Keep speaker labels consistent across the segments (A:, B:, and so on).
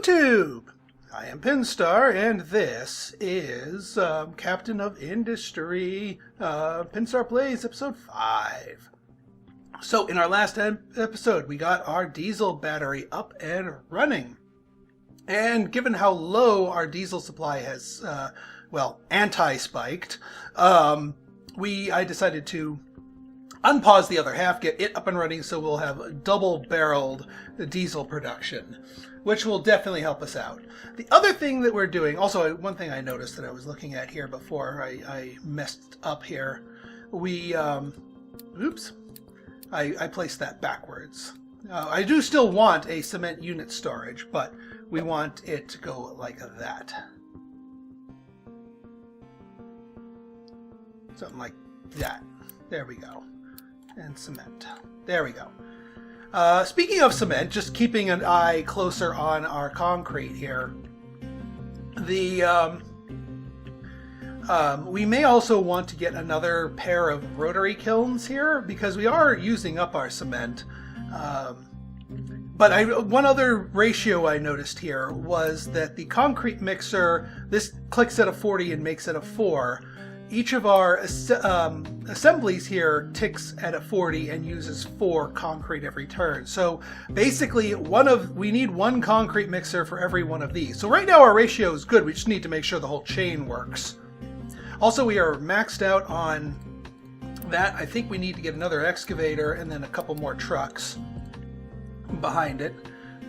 A: YouTube! I am Pinstar, and this is Captain of Industry, Pinstar Plays, Episode 5. So, in our last episode, we got our diesel battery up and running. And given how low our diesel supply has, anti-spiked, I decided to unpause the other half, get it up and running, so we'll have double-barreled diesel production, which will definitely help us out. The other thing that we're doing, also one thing I noticed that I was looking at here before I messed up here, I placed that backwards. I do still want a cement unit storage, but we want it to go like that. Something like that. There we go. And cement. There we go. Speaking of cement, just keeping an eye closer on our concrete here. We may also want to get another pair of rotary kilns here because we are using up our cement. But one other ratio I noticed here was that the concrete mixer, this clicks at a 40 and makes it a 4. Each of our assemblies here ticks at a 40 and uses 4 concrete every turn. So basically, we need one concrete mixer for every one of these. So right now our ratio is good. We just need to make sure the whole chain works. Also, we are maxed out on that. I think we need to get another excavator and then a couple more trucks behind it,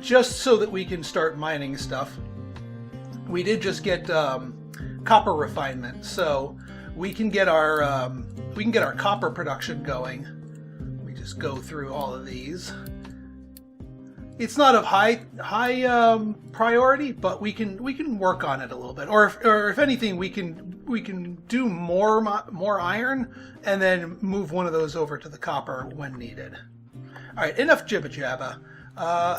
A: just so that we can start mining stuff. We did just get copper refinement, so we can get our copper production going. We just go through all of these. It's not of high priority, but we can work on it a little bit. Or if anything, we can do more iron and then move one of those over to the copper when needed. All right, enough jibba jabba.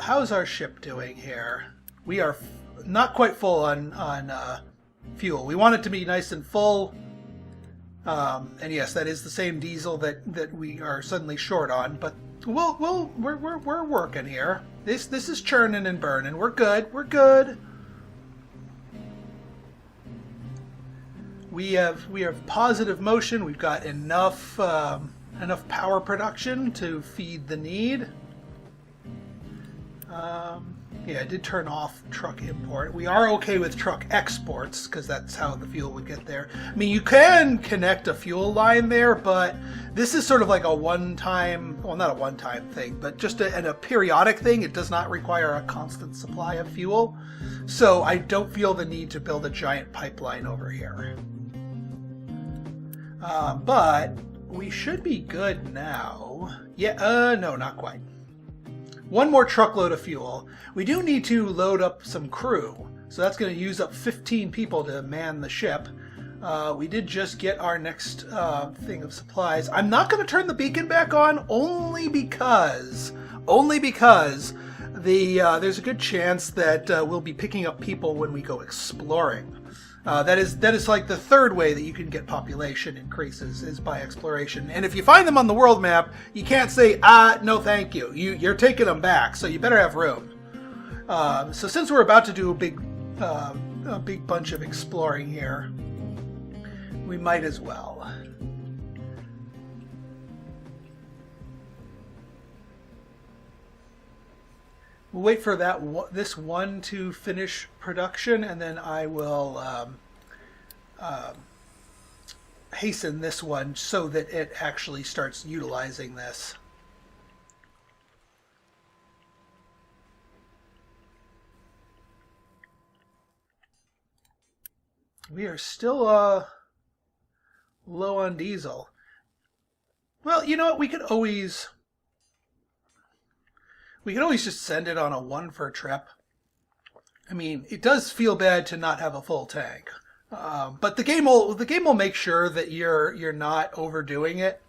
A: How's our ship doing here? We are not quite full on fuel. We want it to be nice and full. And yes, that is the same diesel that we are suddenly short on, but we're working here. This is churning and burning. We're good. We're good. We have positive motion. We've got enough power production to feed the need. Yeah, I did turn off truck import. We are okay with truck exports because that's how the fuel would get there. I mean, you can connect a fuel line there, but this is sort of like a one-time, well, not a one-time thing, but just a periodic thing. It does not require a constant supply of fuel. So I don't feel the need to build a giant pipeline over here. But we should be good now. Yeah, no, not quite. One more truckload of fuel. We do need to load up some crew, so that's going to use up 15 people to man the ship. We did just get our next thing of supplies. I'm not going to turn the beacon back on only because there's a good chance that we'll be picking up people when we go exploring. That is like the third way that you can get population increases is by exploration. And if you find them on the world map, you can't say, no thank you. You're taking them back, so you better have room. So since we're about to do a big bunch of exploring here, we might as well. We'll wait for this one to finish production, and then I will hasten this one so that it actually starts utilizing this. We are still low on diesel. Well, you know what? We could always just send it on a 1 for a trip. I mean, it does feel bad to not have a full tank, but the game will make sure that you're not overdoing it.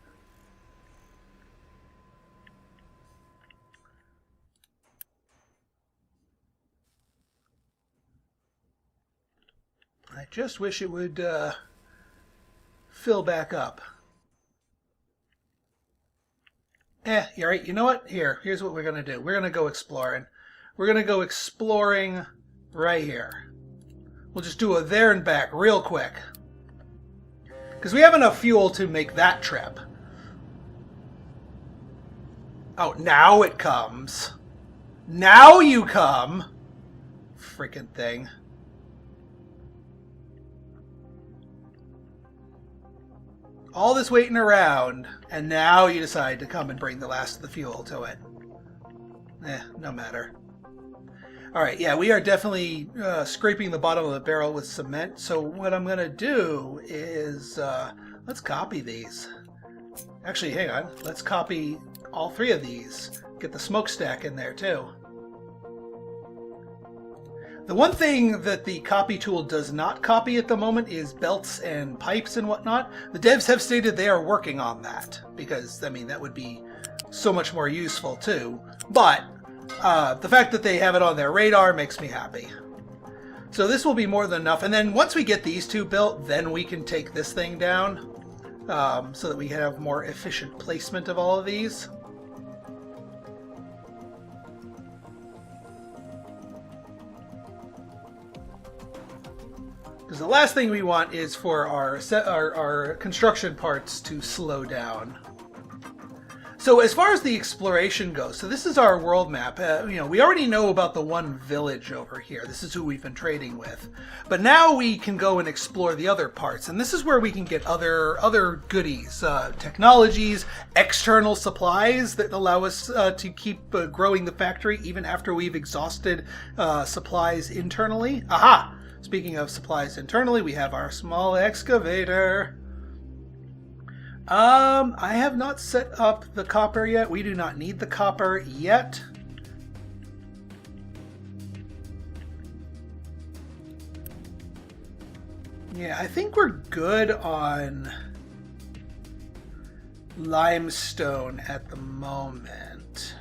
A: I just wish it would fill back up. You're right. You know what? Here's what we're going to do. We're going to go exploring. We're going to go exploring right here. We'll just do a there and back real quick. Because we have enough fuel to make that trip. Oh, now it comes. Now you come. Freaking thing. All this waiting around, and now you decide to come and bring the last of the fuel to it. No matter. Alright, yeah, we are definitely scraping the bottom of the barrel with cement, so what I'm going to do is, let's copy these. Actually, hang on, let's copy all three of these. Get the smokestack in there, too. The one thing that the copy tool does not copy at the moment is belts and pipes and whatnot. The devs have stated they are working on that, because, I mean, that would be so much more useful, too. But the fact that they have it on their radar makes me happy. So this will be more than enough. And then once we get these two built, then we can take this thing down so that we have more efficient placement of all of these. Because the last thing we want is for our construction parts to slow down. So as far as the exploration goes, so this is our world map. You know, we already know about the one village over here. This is who we've been trading with. But now we can go and explore the other parts. And this is where we can get other goodies, technologies, external supplies that allow us to keep growing the factory even after we've exhausted supplies internally. Aha! Speaking of supplies internally, we have our small excavator. I have not set up the copper yet. We do not need the copper yet. Yeah, I think we're good on limestone at the moment.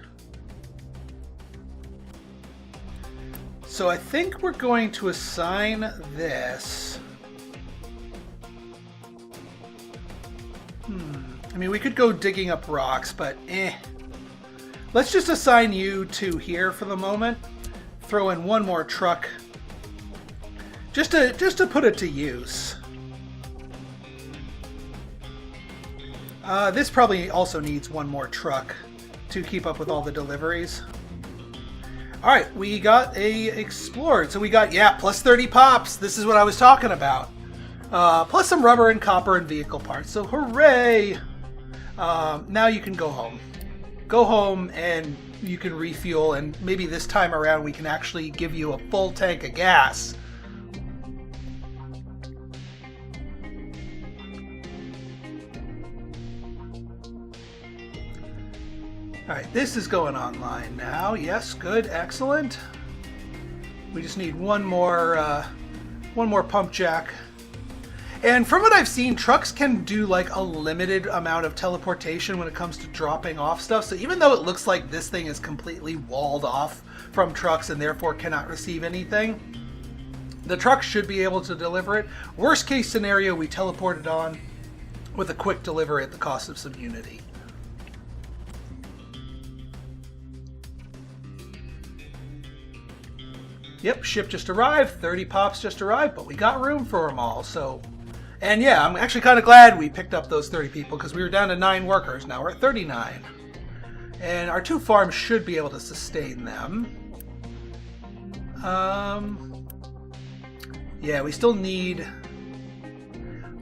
A: So I think we're going to assign this. I mean, we could go digging up rocks, but Let's just assign you to here for the moment. Throw in one more truck. Just to put it to use. This probably also needs one more truck to keep up with all the deliveries. Alright, we got a explored. So we got, yeah, plus 30 pops. This is what I was talking about. Plus some rubber and copper and vehicle parts. So hooray! Now you can go home. Go home and you can refuel, and maybe this time around we can actually give you a full tank of gas. Alright, this is going online now. Yes, good, excellent. We just need one more pump jack. And from what I've seen, trucks can do like a limited amount of teleportation when it comes to dropping off stuff. So even though it looks like this thing is completely walled off from trucks and therefore cannot receive anything, the truck should be able to deliver it. Worst case scenario, we teleport it on with a quick delivery at the cost of some Unity. Yep, ship just arrived, 30 pops just arrived, but we got room for them all, so... And yeah, I'm actually kind of glad we picked up those 30 people, because we were down to 9 workers. Now we're at 39. And our 2 farms should be able to sustain them. Yeah, we still need...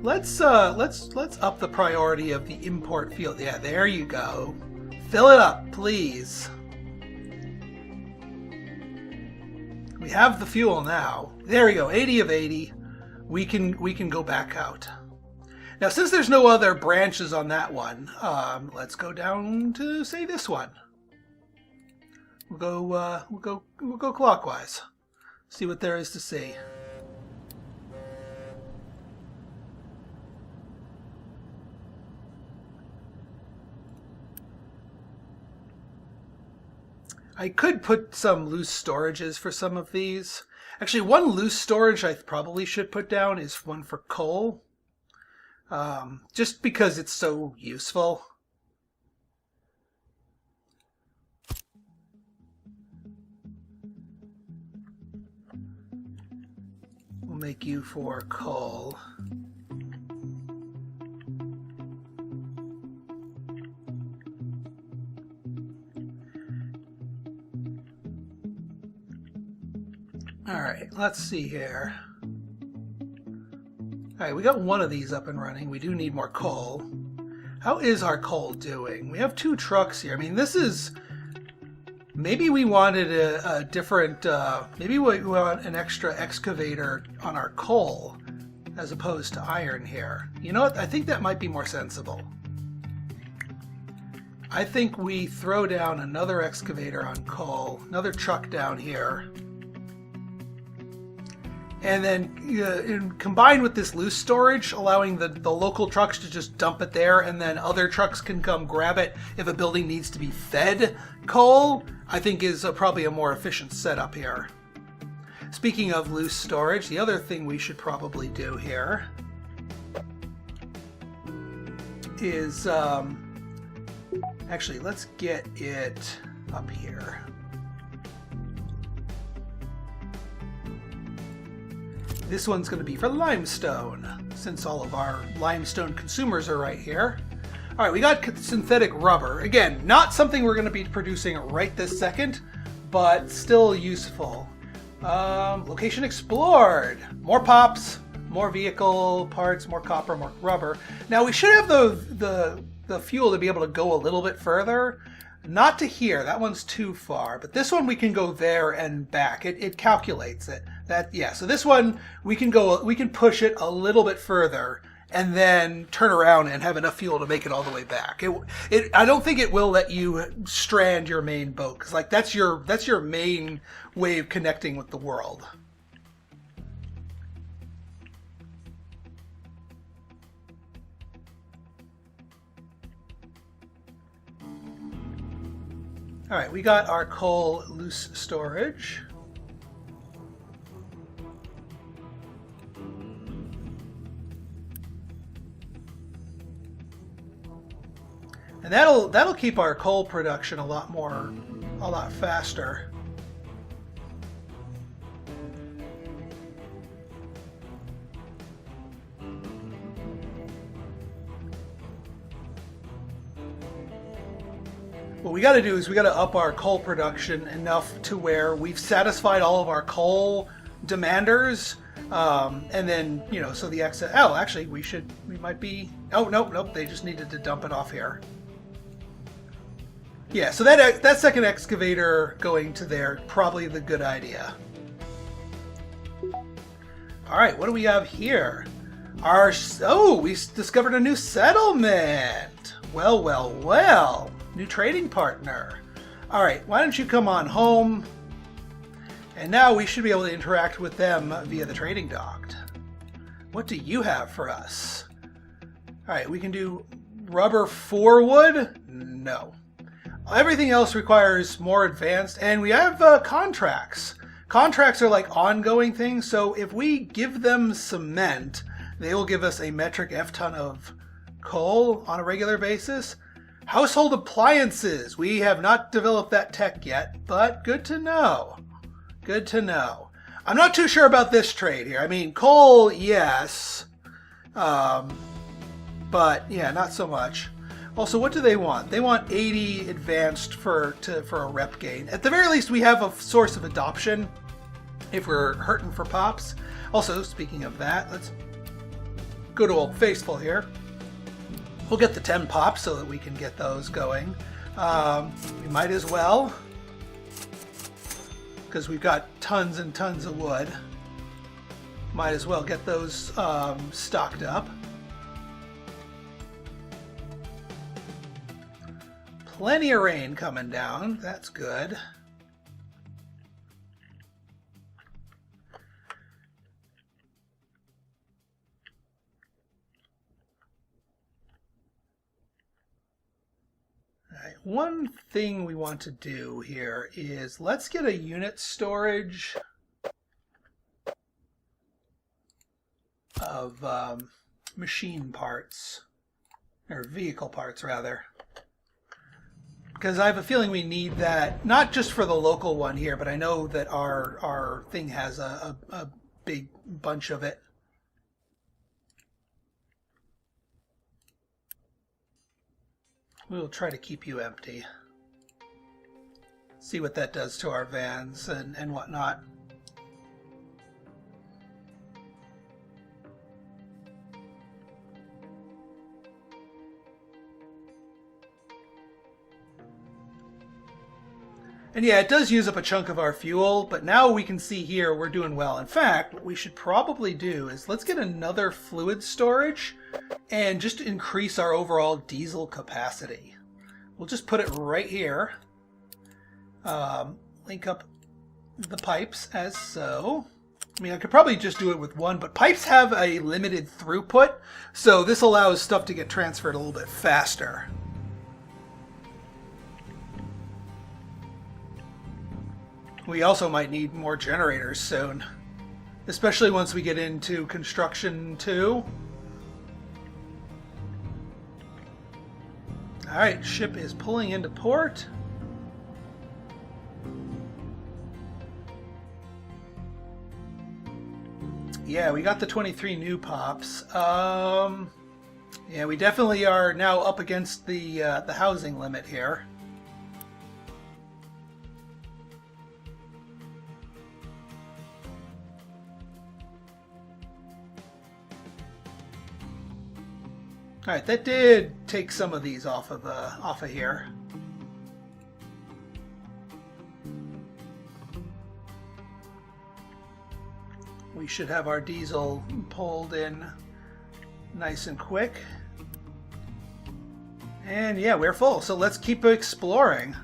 A: Let's up the priority of the import field. Yeah, there you go. Fill it up, please. We have the fuel now. There we go, 80 of 80. We can go back out. Now, since there's no other branches on that one, let's go down to say this one. We'll go clockwise. See what there is to see. I could put some loose storages for some of these. Actually, one loose storage I probably should put down is one for coal. Just because it's so useful. make you for coal. All right, let's see here. All right, we got one of these up and running. We do need more coal. How is our coal doing? We have 2 trucks here. I mean, this is... Maybe we wanted a different... maybe we want an extra excavator on our coal as opposed to iron here. You know what? I think that might be more sensible. I think we throw down another excavator on coal, another truck down here. And then combined with this loose storage, allowing the local trucks to just dump it there, and then other trucks can come grab it if a building needs to be fed coal, I think is probably a more efficient setup here. Speaking of loose storage, the other thing we should probably do here is, actually, let's get it up here. This one's going to be for limestone, since all of our limestone consumers are right here. All right, we got synthetic rubber. Again, not something we're going to be producing right this second, but still useful. Location explored. More pops, more vehicle parts, more copper, more rubber. Now we should have the fuel to be able to go a little bit further. Not to here, that one's too far, but this one we can go there and back. It calculates it. So this one we can push it a little bit further and then turn around and have enough fuel to make it all the way back. I don't think it will let you strand your main boat, because like that's your main way of connecting with the world. All right, we got our coal loose storage. And that'll keep our coal production a lot faster. What we got to do is we got to up our coal production enough to where we've satisfied all of our coal demanders, and then so the excess. Oh, actually, we might be. Oh, nope. They just needed to dump it off here. Yeah, so that second excavator going to there, probably the good idea. All right, what do we have here? We discovered a new settlement. Well. New trading partner. All right, why don't you come on home? And now we should be able to interact with them via the trading dock. What do you have for us? All right, we can do rubber for wood? No. Everything else requires more advanced, and we have contracts. Contracts are like ongoing things, so if we give them cement, they will give us a metric F-ton of coal on a regular basis. Household appliances. We have not developed that tech yet, but good to know. Good to know. I'm not too sure about this trade here. I mean, coal, yes. But yeah, not so much. Also, what do they want? They want 80 advanced for a rep gain. At the very least, we have a source of adoption if we're hurting for pops. Also, speaking of that, let's go to Old Faithful here. We'll get the 10 pops so that we can get those going. We might as well, because we've got tons and tons of wood. Might as well get those stocked up. Plenty of rain coming down. That's good. One thing we want to do here is let's get a unit storage of machine parts, or vehicle parts rather, because I have a feeling we need that not just for the local one here, but I know that our thing has a big bunch of it. We'll try to keep you empty. See what that does to our vans and whatnot. And yeah, it does use up a chunk of our fuel, but now we can see here we're doing well. In fact, what we should probably do is let's get another fluid storage and just increase our overall diesel capacity. We'll just put it right here. Link up the pipes as so. I mean, I could probably just do it with one, but pipes have a limited throughput, so this allows stuff to get transferred a little bit faster. We also might need more generators soon, especially once we get into construction 2. Alright, ship is pulling into port. Yeah, we got the 23 new pops. Yeah, we definitely are now up against the housing limit here. All right, that did take some of these off of here. We should have our diesel pulled in nice and quick. And yeah, we're full. So let's keep exploring.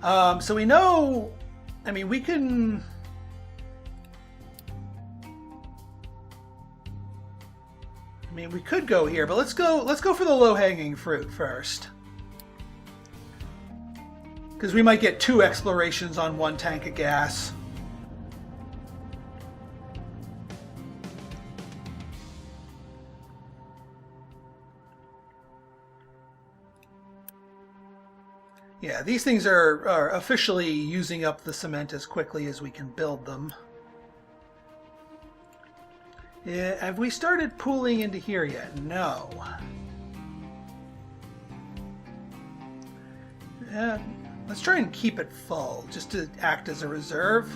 A: So we know, I mean, we can. I mean, we could go here, but let's go for the low-hanging fruit first. Because we might get 2 explorations on 1 tank of gas. Yeah, these things are officially using up the cement as quickly as we can build them. Yeah, have we started pooling into here yet? No. Let's try and keep it full, just to act as a reserve.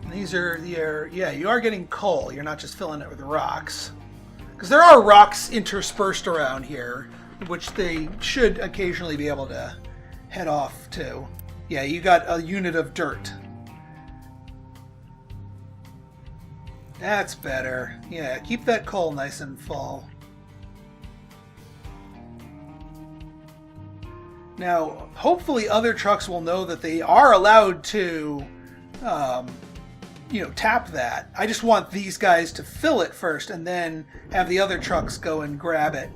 A: And these are yeah, you are getting coal. You're not just filling it with rocks. Because there are rocks interspersed around here, which they should occasionally be able to head off to. Yeah, you got a unit of dirt. That's better. Yeah, keep that coal nice and full. Now, hopefully other trucks will know that they are allowed to, tap that. I just want these guys to fill it first and then have the other trucks go and grab it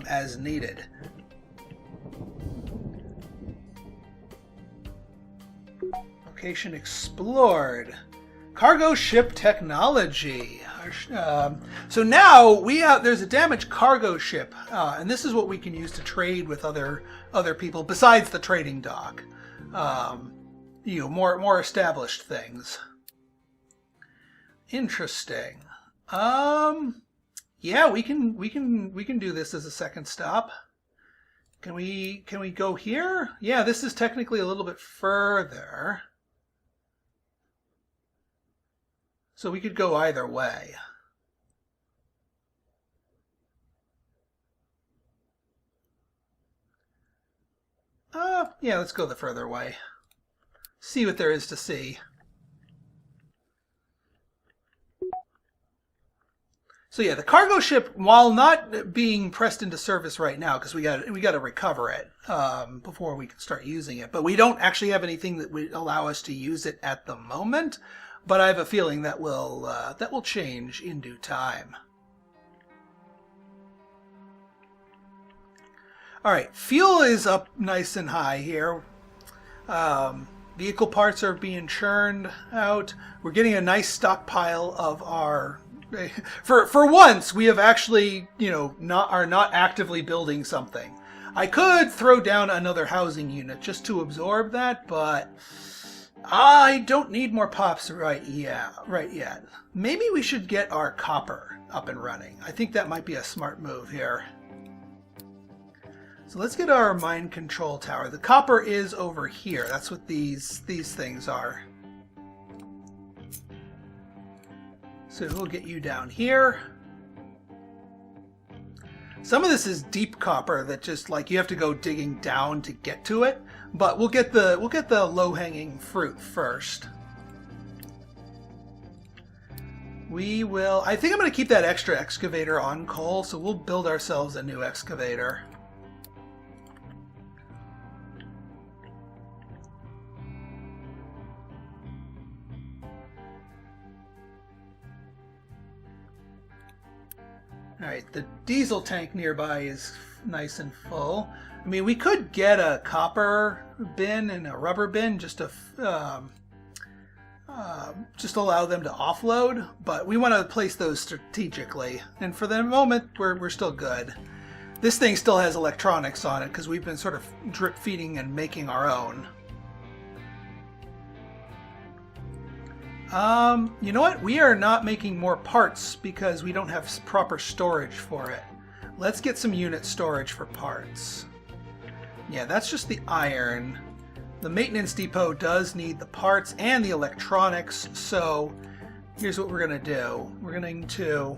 A: as needed. Location explored. Cargo ship technology. So now there's a damaged cargo ship, and this is what we can use to trade with other people besides the trading dock. More established things. Interesting. Yeah, we can do this as a second stop. Can we go here? Yeah, this is technically a little bit further. So we could go either way. Yeah, let's go the further way. See what there is to see. So yeah, the cargo ship, while not being pressed into service right now, because we got to recover it before we can start using it, but we don't actually have anything that would allow us to use it at the moment. But I have a feeling that will change in due time. All right, fuel is up nice and high here. Vehicle parts are being churned out. We're getting a nice stockpile of our. For once, we have actually, are not actively building something. I could throw down another housing unit just to absorb that, but I don't need more pops right yet. Maybe we should get our copper up and running. I think that might be a smart move here. So let's get our mind control tower. The copper is over here. That's what these things are. So we'll get you down here. Some of this is deep copper that just like you have to go digging down to get to it, but we'll get the low-hanging fruit first. I think I'm going to keep that extra excavator on coal, so we'll build ourselves a new excavator. Alright, the diesel tank nearby is nice and full. I mean, we could get a copper bin and a rubber bin just to just allow them to offload, but we want to place those strategically. And for the moment, we're still good. This thing still has electronics on it because we've been sort of drip feeding and making our own. You know what? We are not making more parts because we don't have proper storage for it. Let's get some unit storage for parts. Yeah, that's just the iron. The maintenance depot does need the parts and the electronics, so here's what we're going to do. We're going to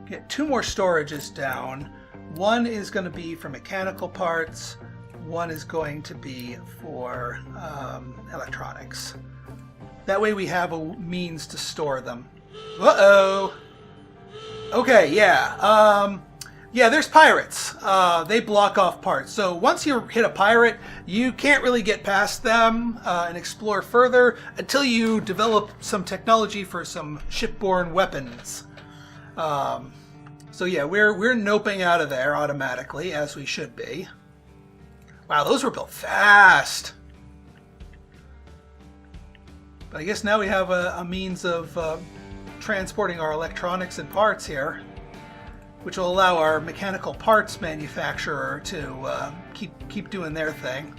A: get 2 more storages down. One is going to be for mechanical parts. One is going to be for electronics. That way we have a means to store them. Uh-oh! Okay, yeah. Yeah, there's pirates. They block off parts. So once you hit a pirate, you can't really get past them and explore further until you develop some technology for some shipborne weapons. So yeah, we're noping out of there automatically, as we should be. Wow, those were built fast. But I guess now we have a means of transporting our electronics and parts here, which will allow our mechanical parts manufacturer to keep doing their thing.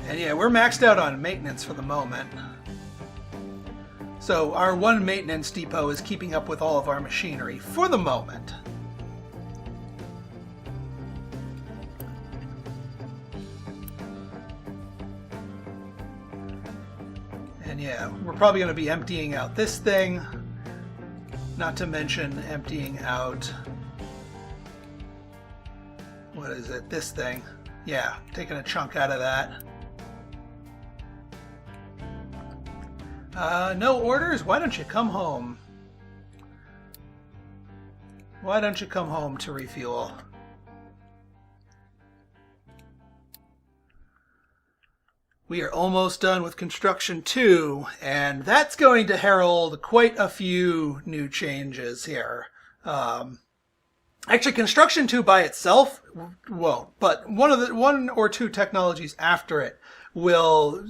A: And yeah, we're maxed out on maintenance for the moment. So our one maintenance depot is keeping up with all of our machinery for the moment. And yeah, we're probably going to be emptying out this thing, not to mention emptying out, what is it, this thing. Yeah, taking a chunk out of that. No orders? Why don't you come home? Why don't you come home to refuel? We are almost done with construction 2, and that's going to herald quite a few new changes here. Actually, construction 2 by itself won't, but one or two technologies after it will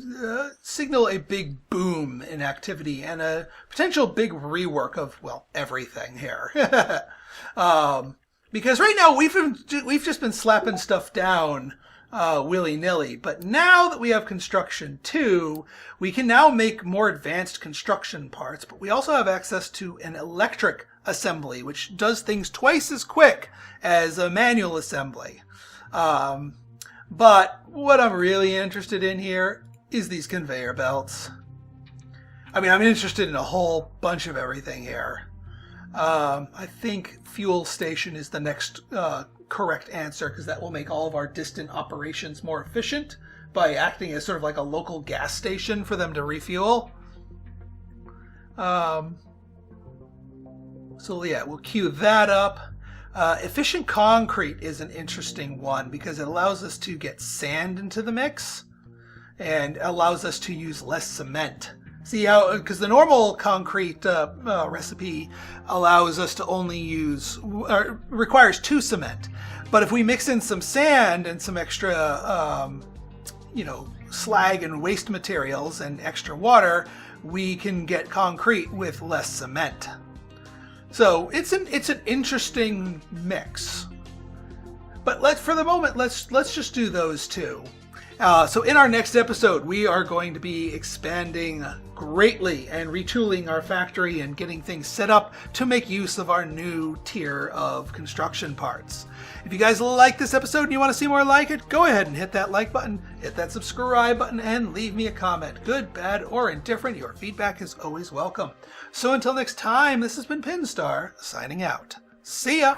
A: signal a big boom in activity and a potential big rework of, well, everything here. Because right now we've just been slapping stuff down willy-nilly, but now that we have construction 2, we can now make more advanced construction parts, but we also have access to an electric assembly, which does things twice as quick as a manual assembly. But what I'm really interested in here is these conveyor belts. I mean, I'm interested in a whole bunch of everything here. I think fuel station is the next correct answer, because that will make all of our distant operations more efficient by acting as sort of like a local gas station for them to refuel. So yeah, we'll queue that up. Efficient concrete is an interesting one because it allows us to get sand into the mix and allows us to use less cement. See how, because the normal concrete recipe allows us to only use, requires 2 cement. But if we mix in some sand and some extra, slag and waste materials and extra water, we can get concrete with less cement. So it's an interesting mix. But for the moment, let's just do those two. So in our next episode, we are going to be expanding greatly and retooling our factory and getting things set up to make use of our new tier of construction parts. If you guys like this episode and you want to see more like it, go ahead and hit that like button, hit that subscribe button, and leave me a comment. Good, bad, or indifferent, your feedback is always welcome. So until next time, this has been Pinstar, signing out. See ya!